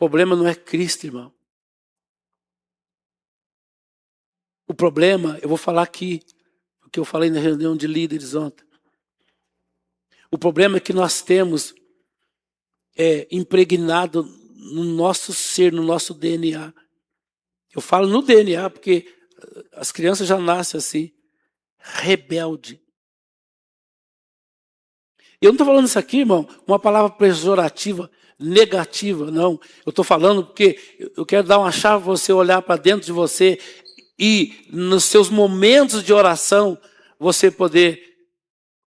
problema não é Cristo, irmão. O problema, eu vou falar aqui, o que eu falei na reunião de líderes ontem. O problema é que nós temos impregnado no nosso ser, no nosso DNA. Eu falo no DNA porque as crianças já nascem assim, rebelde. Eu não estou falando isso aqui, irmão, uma palavra pejorativa, negativa, não. Eu estou falando porque eu quero dar uma chave para você olhar para dentro de você e nos seus momentos de oração você poder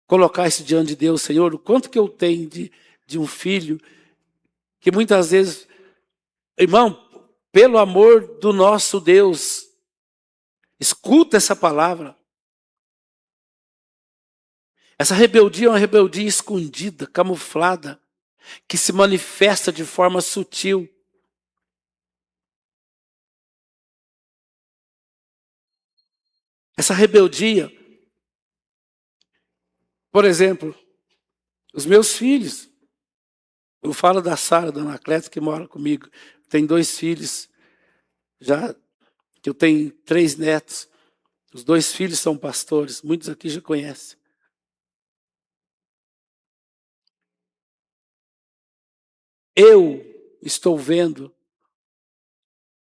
colocar isso diante de Deus. Senhor, o quanto que eu tenho de um filho que muitas vezes, irmão, pelo amor do nosso Deus, escuta essa palavra. Essa rebeldia é uma rebeldia escondida, camuflada, que se manifesta de forma sutil. Essa rebeldia, por exemplo, os meus filhos, eu falo da Sara, da Anacleto, que mora comigo, tem 2 filhos, já que eu tenho 3 netos, os 2 filhos são pastores, muitos aqui já conhecem. Eu estou vendo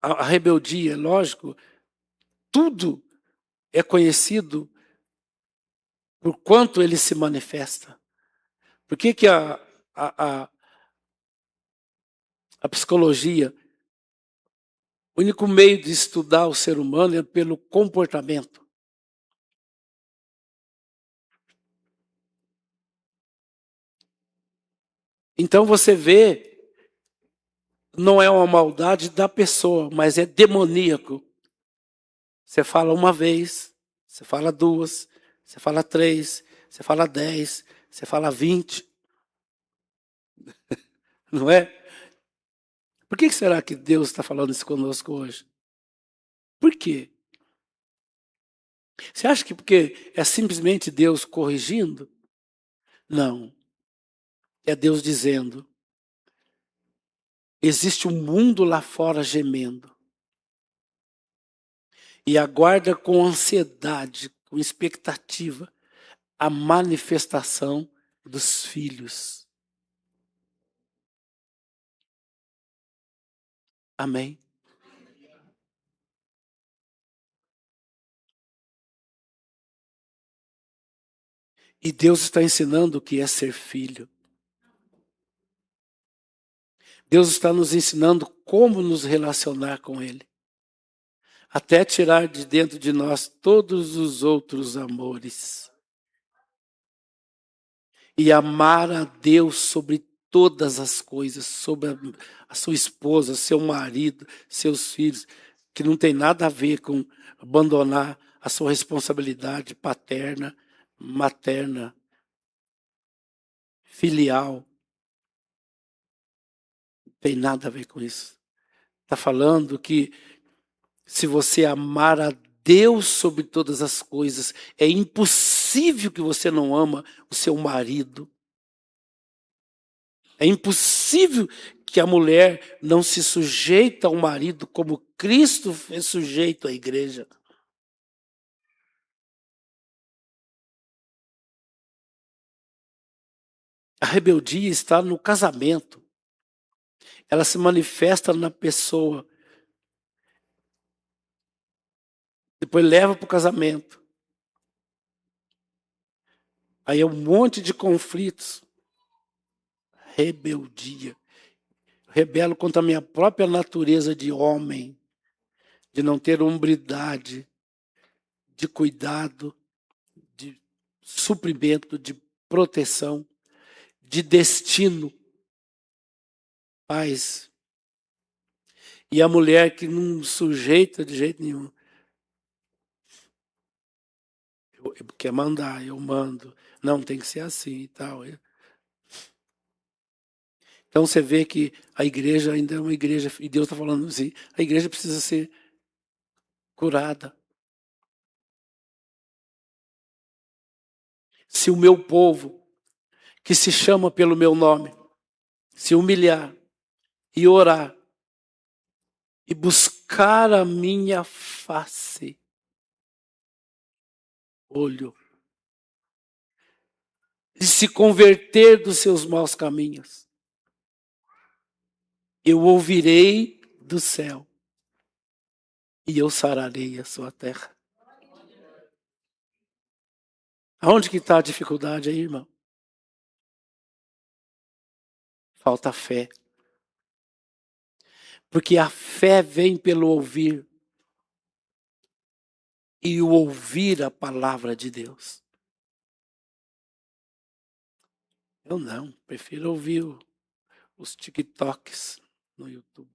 a rebeldia, lógico, tudo é conhecido por quanto ele se manifesta. Por que a psicologia, o único meio de estudar o ser humano é pelo comportamento? Então você vê, não é uma maldade da pessoa, mas é demoníaco. Você fala uma vez, você fala 2, você fala 3, você fala 10, você fala 20. Não é? Por que será que Deus está falando isso conosco hoje? Por quê? Você acha que porque é simplesmente Deus corrigindo? Não. É Deus dizendo, existe um mundo lá fora gemendo. E aguarda com ansiedade, com expectativa, a manifestação dos filhos. Amém? E Deus está ensinando o que é ser filho. Deus está nos ensinando como nos relacionar com Ele. Até tirar de dentro de nós todos os outros amores. E amar a Deus sobre todas as coisas, sobre a sua esposa, seu marido, seus filhos, que não tem nada a ver com abandonar a sua responsabilidade paterna, materna, filial. Não tem nada a ver com isso. Está falando que se você amar a Deus sobre todas as coisas, é impossível que você não ama o seu marido. É impossível que a mulher não se sujeite ao marido como Cristo é sujeito à igreja. A rebeldia está no casamento. Ela se manifesta na pessoa. Depois leva para o casamento. Aí é um monte de conflitos. Rebeldia. Rebelo contra a minha própria natureza de homem, de não ter hombridade, de cuidado, de suprimento, de proteção, de destino. Paz. E a mulher que não sujeita de jeito nenhum. Quer mandar, eu mando. Não, tem que ser assim e tal. Então você vê que a igreja ainda é uma igreja, e Deus está falando assim, a igreja precisa ser curada. Se o meu povo, que se chama pelo meu nome, se humilhar e orar e buscar a minha face, olho, e se converter dos seus maus caminhos, eu ouvirei do céu e eu sararei a sua terra. Aonde que está a dificuldade aí, irmão? Falta fé. Porque a fé vem pelo ouvir. E o ouvir a palavra de Deus. Eu não, prefiro ouvir os TikToks no YouTube.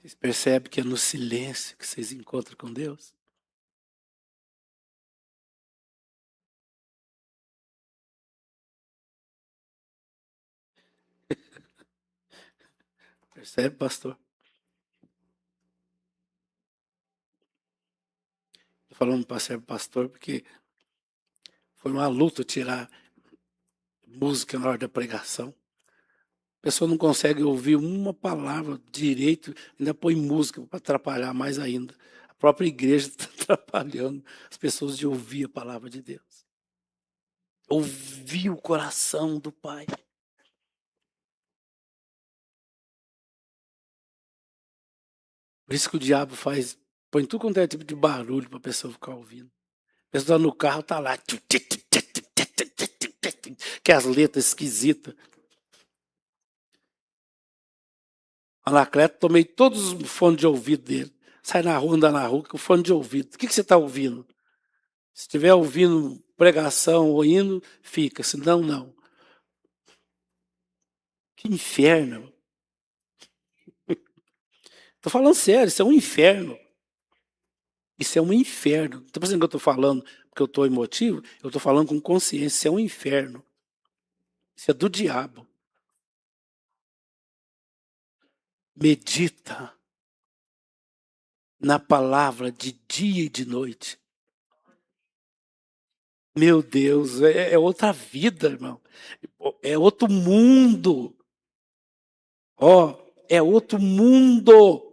Vocês percebem que é no silêncio que vocês encontram com Deus? Percebe, pastor? Estou falando para ser pastor porque foi uma luta tirar música na hora da pregação. A pessoa não consegue ouvir uma palavra direito, ainda põe música para atrapalhar mais ainda. A própria igreja está atrapalhando as pessoas de ouvir a palavra de Deus. Ouvir o coração do Pai. Por isso que o diabo põe tudo quanto é tipo de barulho para a pessoa ficar ouvindo. A pessoa no carro está lá, que as letras esquisitas. Anacleto, tomei todos os fones de ouvido dele. Sai na rua, anda na rua com fone de ouvido. O que você está ouvindo? Se estiver ouvindo pregação ou hino, fica. Se não, não. Que inferno. Estou falando sério, isso é um inferno. Isso é um inferno. Não estou pensando que eu estou falando porque eu estou emotivo, eu estou falando com consciência. Isso é um inferno. Isso é do diabo. Medita na palavra de dia e de noite. Meu Deus, é outra vida, irmão. É outro mundo. Ó, é outro mundo.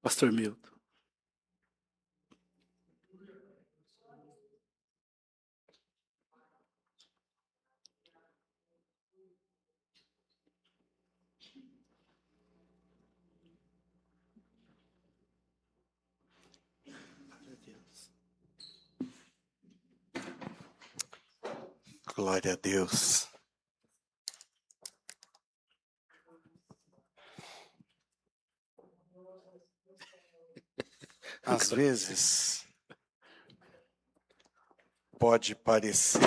Pastor Milton. Glória a Deus. Às vezes pode parecer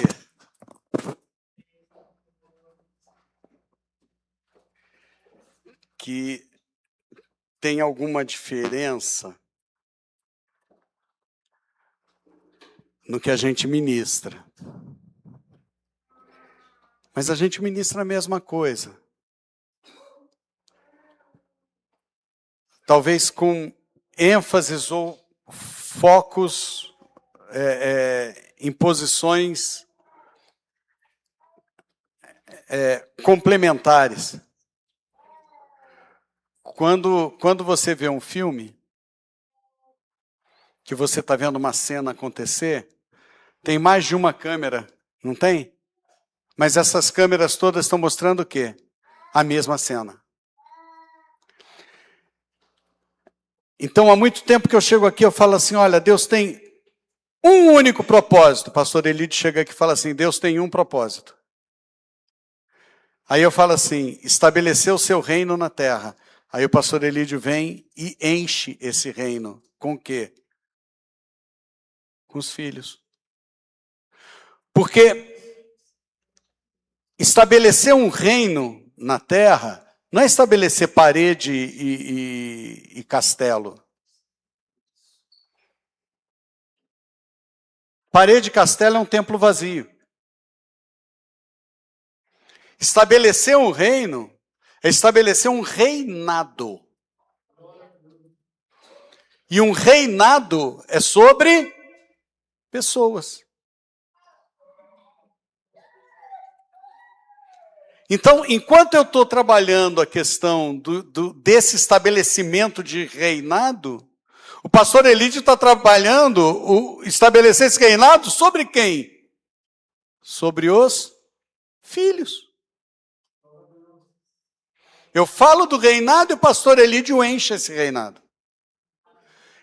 que tem alguma diferença no que a gente ministra. Mas a gente ministra a mesma coisa. Talvez com ênfases ou focos em posições complementares. Quando você vê um filme, que você está vendo uma cena acontecer, tem mais de uma câmera, não tem? Mas essas câmeras todas estão mostrando o quê? A mesma cena. Então, há muito tempo que eu chego aqui, eu falo assim, olha, Deus tem um único propósito. O pastor Elide chega aqui e fala assim, Deus tem um propósito. Aí eu falo assim, estabelecer o seu reino na terra. Aí o pastor Elídio vem e enche esse reino. Com o quê? Com os filhos. Porque estabelecer um reino na terra não é estabelecer parede e castelo. Parede e castelo é um templo vazio. Estabelecer um reino é estabelecer um reinado. E um reinado é sobre pessoas. Então, enquanto eu estou trabalhando a questão desse estabelecimento de reinado, o pastor Elídio está trabalhando estabelecer esse reinado sobre quem? Sobre os filhos. Eu falo do reinado e o pastor Elídio enche esse reinado.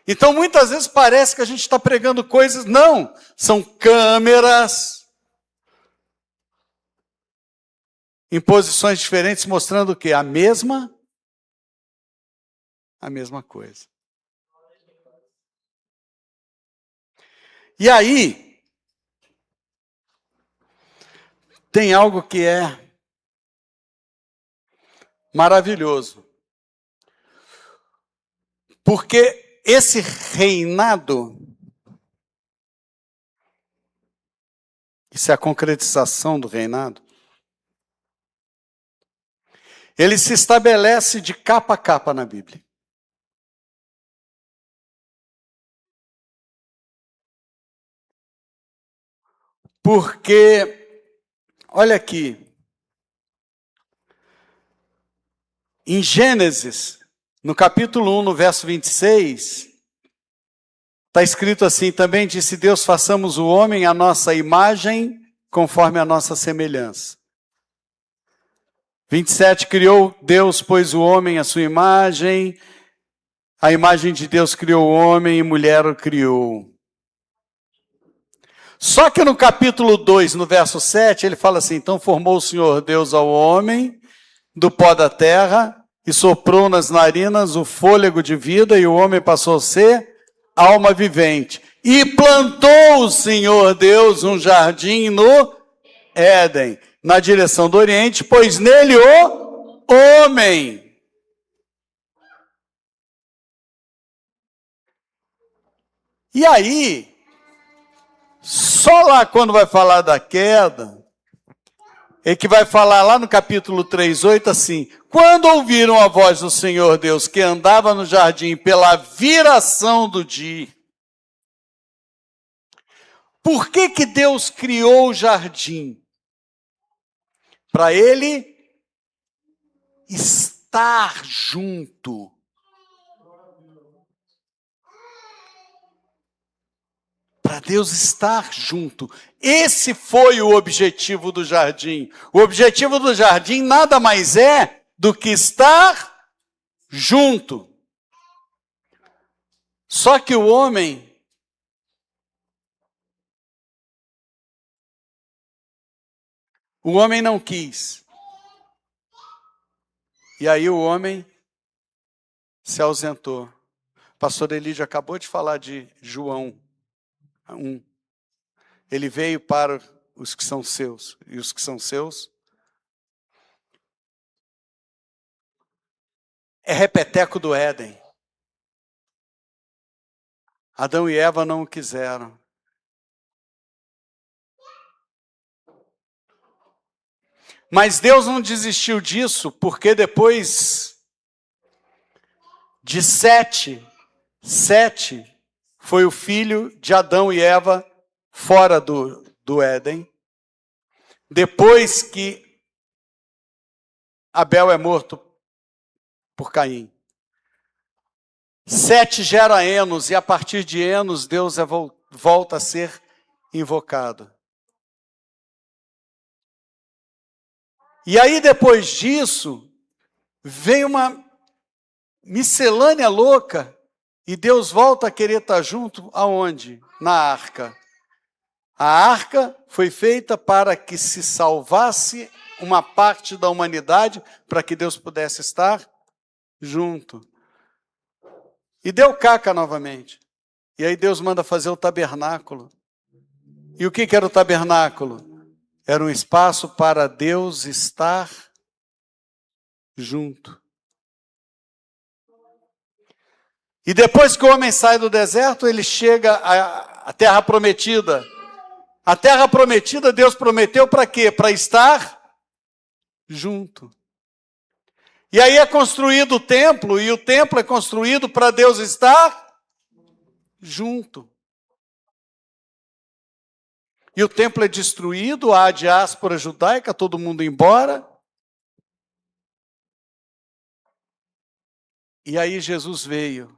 Então, muitas vezes parece que a gente está pregando coisas. Não, são câmeras em posições diferentes, mostrando o quê? A mesma coisa. E aí, tem algo que é maravilhoso. Porque esse reinado, isso é a concretização do reinado, ele se estabelece de capa a capa na Bíblia. Porque, olha aqui, em Gênesis, no capítulo 1, no verso 26, está escrito assim: também disse Deus, façamos o homem à nossa imagem, conforme a nossa semelhança. 27, criou Deus, pois o homem à sua imagem, a imagem de Deus criou o homem e mulher o criou. Só que no capítulo 2, no verso 7, ele fala assim: então formou o Senhor Deus ao homem do pó da terra e soprou nas narinas o fôlego de vida, e o homem passou a ser alma vivente. E plantou o Senhor Deus um jardim no Éden, na direção do Oriente, pois nele o homem. E aí, só lá quando vai falar da queda, é que vai falar lá no capítulo 3:8 assim: quando ouviram a voz do Senhor Deus que andava no jardim pela viração do dia. Por que Deus criou o jardim? Para ele estar junto. Para Deus estar junto. Esse foi o objetivo do jardim. O objetivo do jardim nada mais é do que estar junto. Só que o homem não quis. E aí o homem se ausentou. O pastor Elídio acabou de falar de João 1. Ele veio para os que são seus. E os que são seus é repeteco do Éden. Adão e Eva não o quiseram. Mas Deus não desistiu disso, porque depois de Sete foi o filho de Adão e Eva fora do Éden. Depois que Abel é morto por Caim. Sete gera Enos, e a partir de Enos, Deus volta a ser invocado. E aí, depois disso, vem uma miscelânea louca, e Deus volta a querer estar junto aonde? Na arca. A arca foi feita para que se salvasse uma parte da humanidade, para que Deus pudesse estar junto. E deu caca novamente. E aí Deus manda fazer o tabernáculo. E o que era o tabernáculo? Era um espaço para Deus estar junto. E depois que o homem sai do deserto, ele chega à terra prometida. A terra prometida, Deus prometeu para quê? Para estar junto. E aí é construído o templo, e o templo é construído para Deus estar junto. E o templo é destruído, há a diáspora judaica, todo mundo embora. E aí Jesus veio.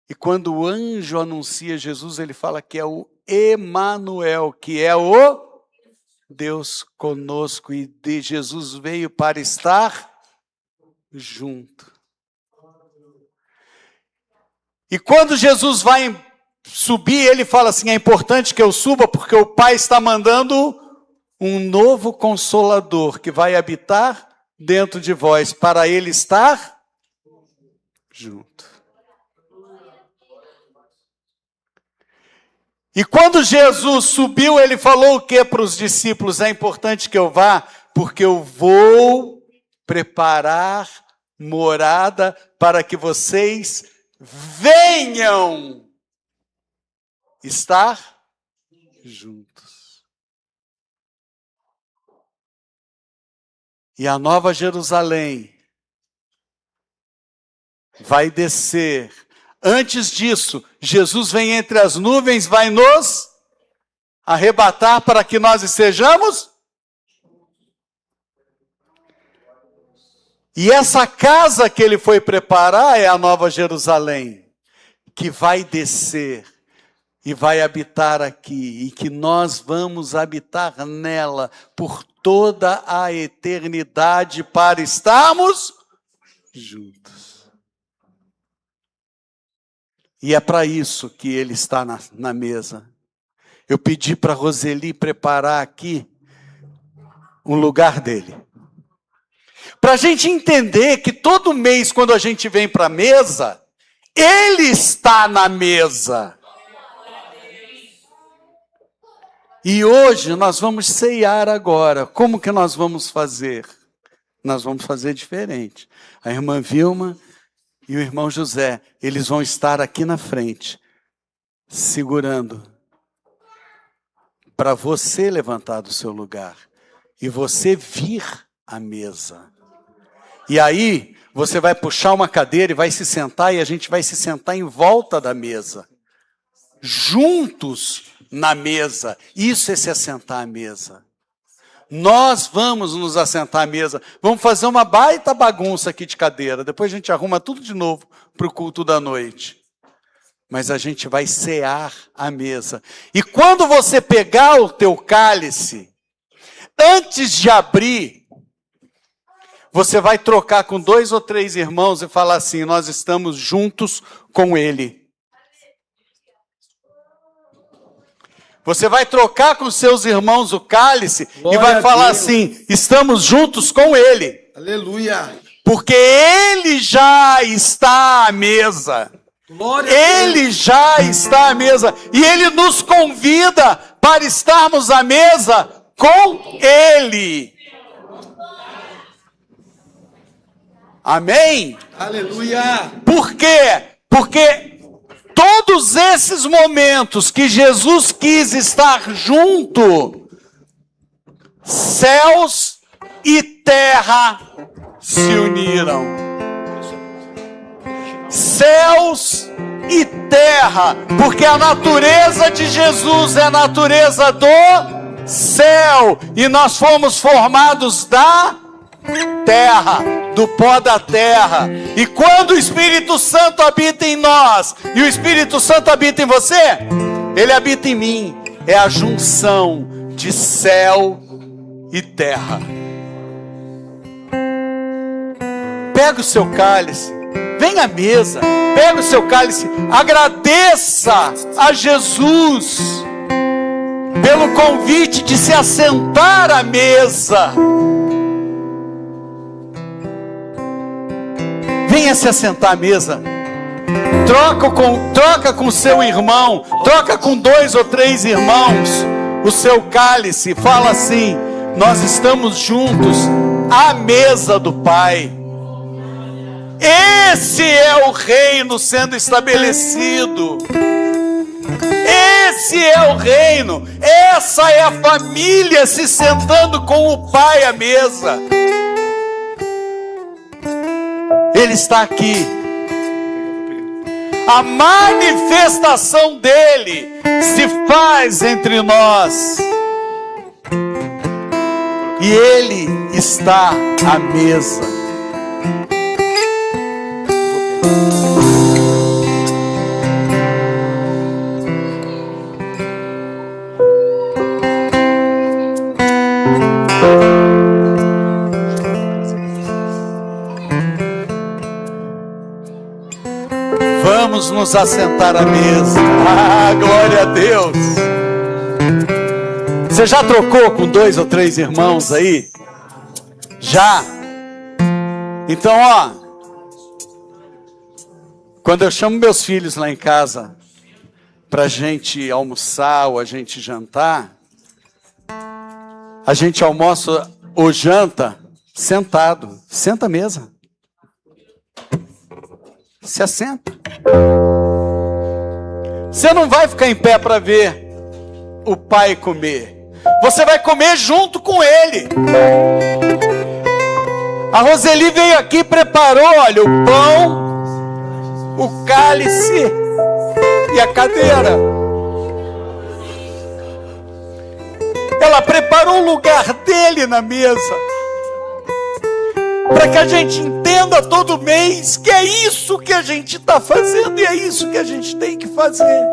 E quando o anjo anuncia Jesus, ele fala que é o Emanuel, que é o Deus conosco. E Jesus veio para estar junto. E quando Jesus vai subir, ele fala assim, é importante que eu suba, porque o Pai está mandando um novo Consolador, que vai habitar dentro de vós, para ele estar junto. E quando Jesus subiu, ele falou o que para os discípulos? É importante que eu vá, porque eu vou preparar morada para que vocês venham estar juntos. E a Nova Jerusalém vai descer. Antes disso, Jesus vem entre as nuvens, vai nos arrebatar para que nós estejamos. E essa casa que ele foi preparar é a Nova Jerusalém, que vai descer e vai habitar aqui, e que nós vamos habitar nela por toda a eternidade para estarmos juntos. E é para isso que ele está na mesa. Eu pedi para a Roseli preparar aqui um lugar dele. Para a gente entender que todo mês, quando a gente vem para a mesa, ele está na mesa. E hoje nós vamos ceiar agora. Como que nós vamos fazer? Nós vamos fazer diferente. A irmã Vilma e o irmão José, eles vão estar aqui na frente, segurando, para você levantar do seu lugar e você vir à mesa. E aí, você vai puxar uma cadeira e vai se sentar, e a gente vai se sentar em volta da mesa, juntos na mesa. Isso é se assentar à mesa. Nós vamos nos assentar à mesa. Vamos fazer uma baita bagunça aqui de cadeira. Depois a gente arruma tudo de novo para o culto da noite. Mas a gente vai cear à mesa. E quando você pegar o teu cálice, antes de abrir, você vai trocar com 2 ou 3 irmãos e falar assim, nós estamos juntos com ele. Você vai trocar com seus irmãos o cálice e vai falar assim, estamos juntos com ele. Aleluia. Porque ele já está à mesa. Ele já está à mesa. E ele nos convida para estarmos à mesa com ele. Amém? Aleluia. Por quê? Porque todos esses momentos que Jesus quis estar junto, céus e terra se uniram. Céus e terra, porque a natureza de Jesus é a natureza do céu, e nós fomos formados da terra, do pó da terra. E quando o Espírito Santo habita em nós, e o Espírito Santo habita em você, ele habita em mim. É a junção de céu e terra. Pega o seu cálice, vem à mesa, pega o seu cálice, agradeça a Jesus pelo convite de se assentar à mesa. Venha se assentar à mesa. Troca com seu irmão, troca com 2 ou 3 irmãos o seu cálice. Fala assim: nós estamos juntos à mesa do Pai. Esse é o reino sendo estabelecido. Esse é o reino. Essa é a família se sentando com o Pai à mesa. Ele está aqui. A manifestação dele se faz entre nós. E ele está à mesa. Vamos nos assentar à mesa. Ah, glória a Deus. Você já trocou com 2 ou 3 irmãos aí? Já? Então, quando eu chamo meus filhos lá em casa pra gente almoçar ou a gente jantar, a gente almoça ou janta sentado. Senta à mesa. Se assenta. Você não vai ficar em pé para ver o pai comer. Você vai comer junto com ele. A Roseli veio aqui e preparou, olha, o pão, o cálice e a cadeira. Ela preparou o lugar dele na mesa, para que a gente entenda todo mês que é isso que a gente está fazendo e é isso que a gente tem que fazer.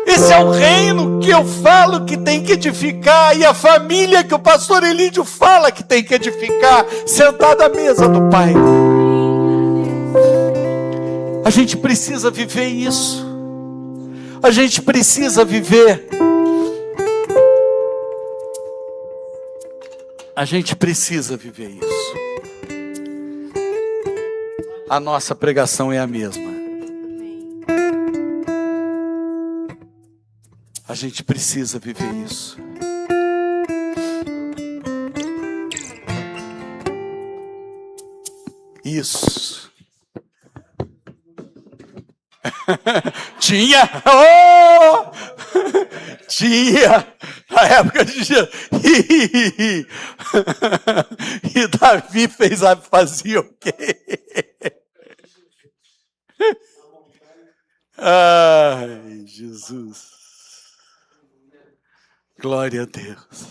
Esse é o reino que eu falo que tem que edificar, e a família que o pastor Elídio fala que tem que edificar, sentada à mesa do Pai. A gente precisa viver isso. A gente precisa viver. A gente precisa viver isso. A nossa pregação é a mesma. A gente precisa viver isso. Isso. Tinha! Oh! Tinha! Na época de Jesus. E Davi fazia o quê? Ai, Jesus. Glória a Deus.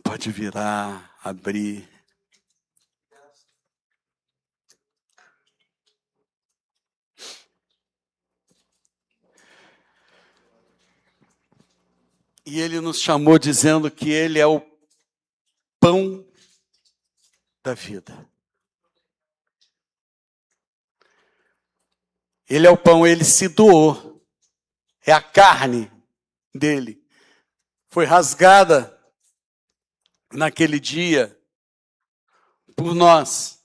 Pode virar, abrir. E ele nos chamou dizendo que ele é o pão da vida. Ele é o pão, ele se doou. É a carne dele. Foi rasgada naquele dia por nós.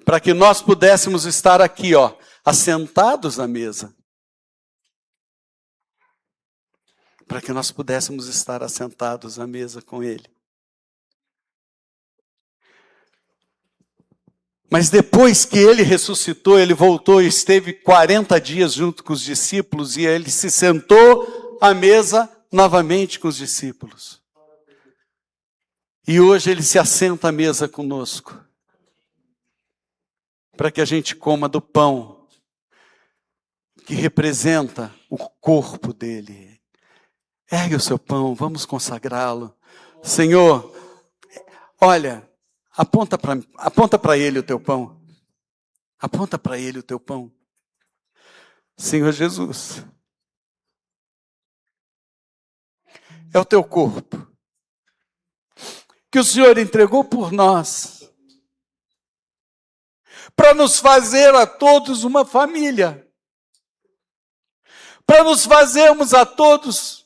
Para que nós pudéssemos estar aqui, assentados na mesa. Para que nós pudéssemos estar assentados à mesa com ele. Mas depois que ele ressuscitou, ele voltou e esteve 40 dias junto com os discípulos, e ele se sentou à mesa novamente com os discípulos. E hoje ele se assenta à mesa conosco, para que a gente coma do pão, que representa o corpo dele. Ergue o seu pão, vamos consagrá-lo. Senhor, olha, aponta para ele o teu pão. Aponta para ele o teu pão. Senhor Jesus, é o teu corpo, que o Senhor entregou por nós, para nos fazer a todos uma família, para nos fazermos a todos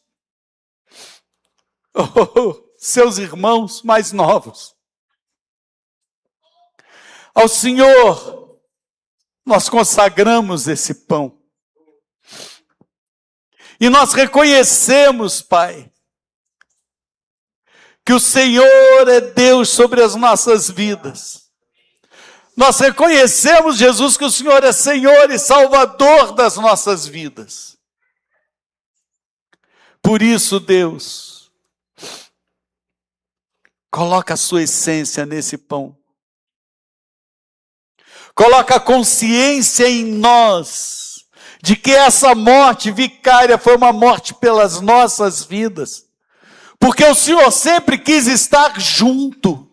seus irmãos mais novos. Ao Senhor, nós consagramos esse pão. E nós reconhecemos, Pai, que o Senhor é Deus sobre as nossas vidas. Nós reconhecemos, Jesus, que o Senhor é Senhor e Salvador das nossas vidas. Por isso, Deus, coloca a sua essência nesse pão. Coloca a consciência em nós de que essa morte vicária foi uma morte pelas nossas vidas. Porque o Senhor sempre quis estar junto.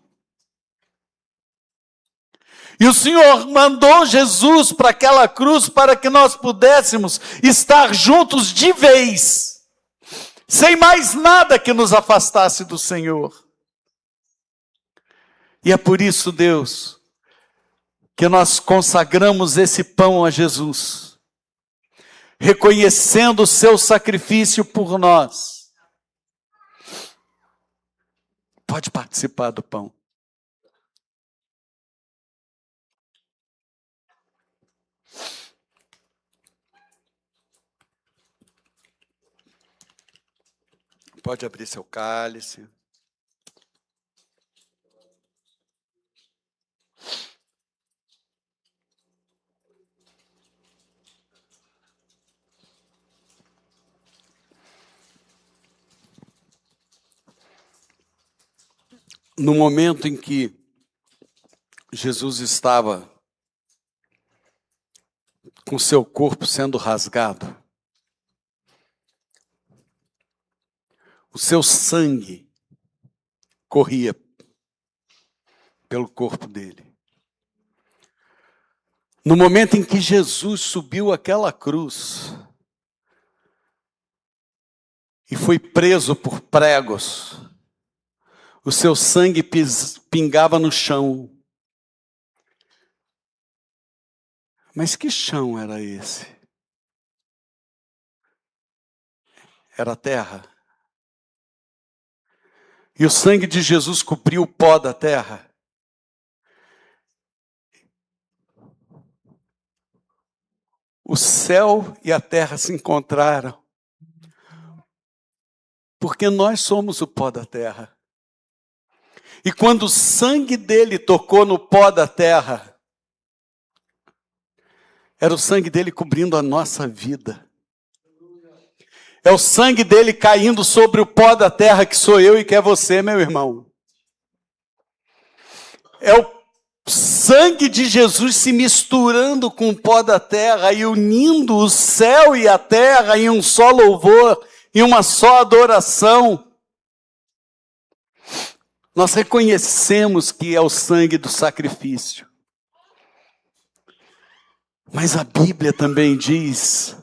E o Senhor mandou Jesus para aquela cruz para que nós pudéssemos estar juntos de vez. Sem mais nada que nos afastasse do Senhor. E é por isso, Deus, que nós consagramos esse pão a Jesus, reconhecendo o seu sacrifício por nós. Pode participar do pão. Pode abrir seu cálice. No momento em que Jesus estava com seu corpo sendo rasgado, o seu sangue corria pelo corpo dele. No momento em que Jesus subiu aquela cruz e foi preso por pregos, o seu sangue pingava no chão. Mas que chão era esse? Era a terra. E o sangue de Jesus cobriu o pó da terra. O céu e a terra se encontraram. Porque nós somos o pó da terra. E quando o sangue dele tocou no pó da terra, era o sangue dele cobrindo a nossa vida. É o sangue dele caindo sobre o pó da terra, que sou eu e que é você, meu irmão. É o sangue de Jesus se misturando com o pó da terra e unindo o céu e a terra em um só louvor, em uma só adoração. Nós reconhecemos que é o sangue do sacrifício. Mas a Bíblia também diz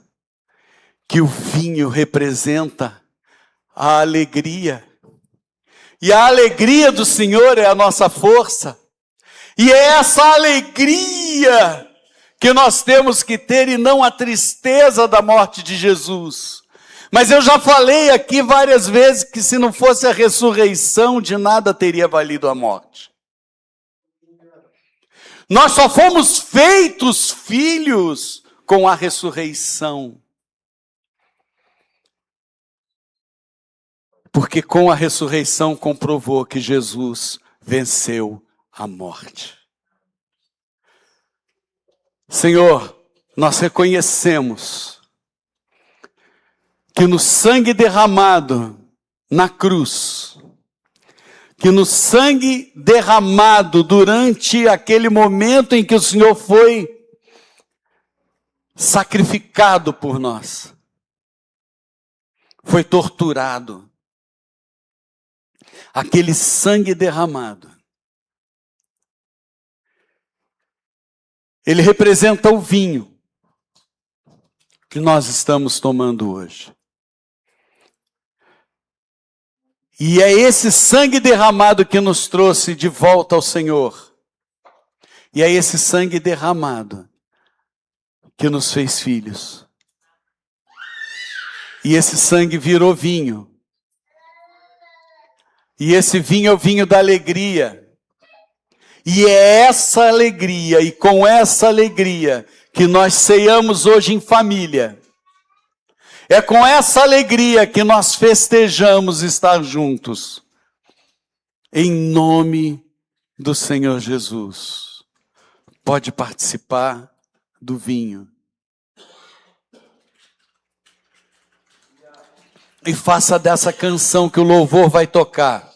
que o vinho representa a alegria. E a alegria do Senhor é a nossa força. E é essa alegria que nós temos que ter e não a tristeza da morte de Jesus. Mas eu já falei aqui várias vezes que se não fosse a ressurreição, de nada teria valido a morte. Nós só fomos feitos filhos com a ressurreição. Porque com a ressurreição comprovou que Jesus venceu a morte. Senhor, nós reconhecemos que no sangue derramado na cruz, que no sangue derramado durante aquele momento em que o Senhor foi sacrificado por nós, foi torturado, aquele sangue derramado, ele representa o vinho que nós estamos tomando hoje. E é esse sangue derramado que nos trouxe de volta ao Senhor. E é esse sangue derramado que nos fez filhos. E esse sangue virou vinho. E esse vinho é o vinho da alegria. E é essa alegria, e com essa alegria, que nós ceiamos hoje em família. É com essa alegria que nós festejamos estar juntos. Em nome do Senhor Jesus. Pode participar do vinho. E faça dessa canção que o louvor vai tocar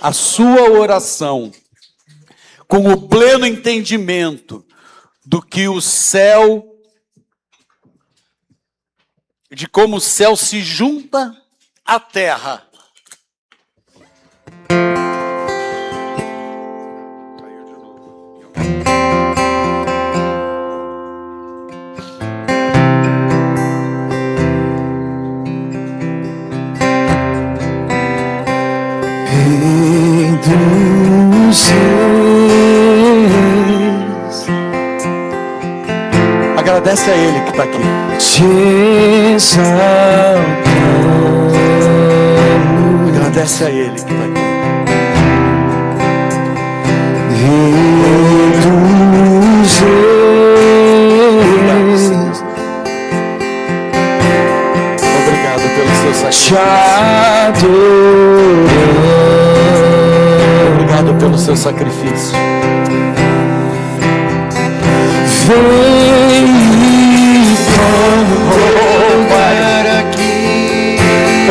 a sua oração, com o pleno entendimento do que o céu, de como o céu se junta à terra. Agradece a Ele que está aqui. Agradece a Ele que está aqui. Obrigado pelo seu sacrifício. Obrigado pelo seu sacrifício.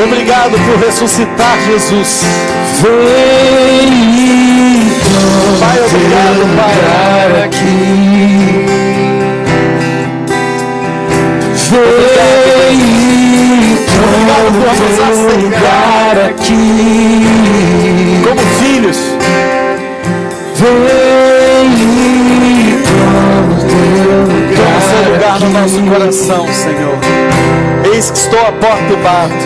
Obrigado por ressuscitar, Jesus. Pai, obrigado, Pai. Obrigado por nos aceitar aqui como filhos. Toma seu lugar no nosso coração, Senhor. Eis que estou à porta e bato.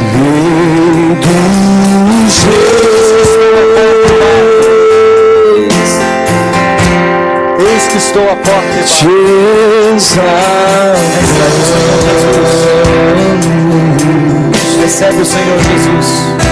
Eis que estou à porta e bato. Recebe o Senhor Jesus.